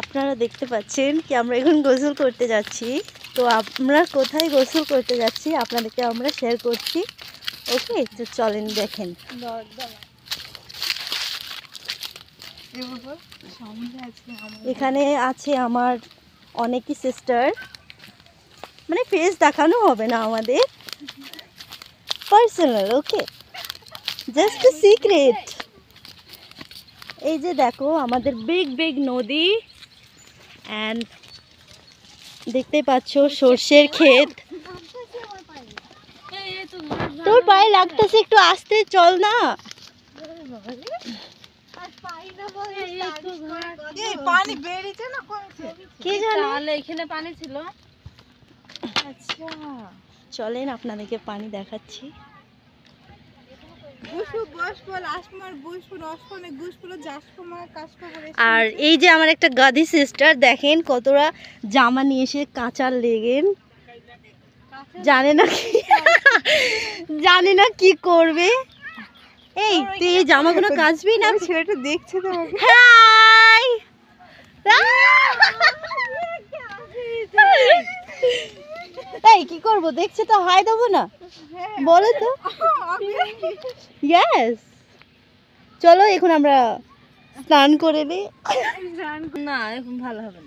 আপনারা দেখতে পাচ্ছেন কি আমরা এখন গোসল করতে যাচ্ছি। তো আমরা কোথায় গোসল করতে যাচ্ছি আপনাদেরকে আমরা শেয়ার করছি। ওকে, তো চলেন দেখেন। এখানে আছে আমার অনেকই সিস্টার, মানে ফেস দেখানো হবে না আমাদের, personal. Okay, just a secret. এই যে দেখো আমাদের বিগ বিগ নদী, অ্যান্ড দেখতে পাচ্ছ সর্ষের ক্ষেত। তোর পায়ে লাগতেছে, একটু আস্তে চল না। এখানে পানি ছিল। আচ্ছা, চলেন আপনাদেরকে পানি দেখাচ্ছি। আর এই যে আমার একটা গাদি সিস্টার, দেখেন কতটা জামা নিয়ে এসে কাঁচার লেগেন, জানে না কি করবে। এই তুই এই জামাগুলো কাচবি না? ছেলেটা দেখছে তো। হাই, এই কি করবো, দেখছে তো, হাই দেবো না? বলো তো। ইয়েস, চলো এখন আমরা স্নান করে নিই। না, এখন ভালো হবে না।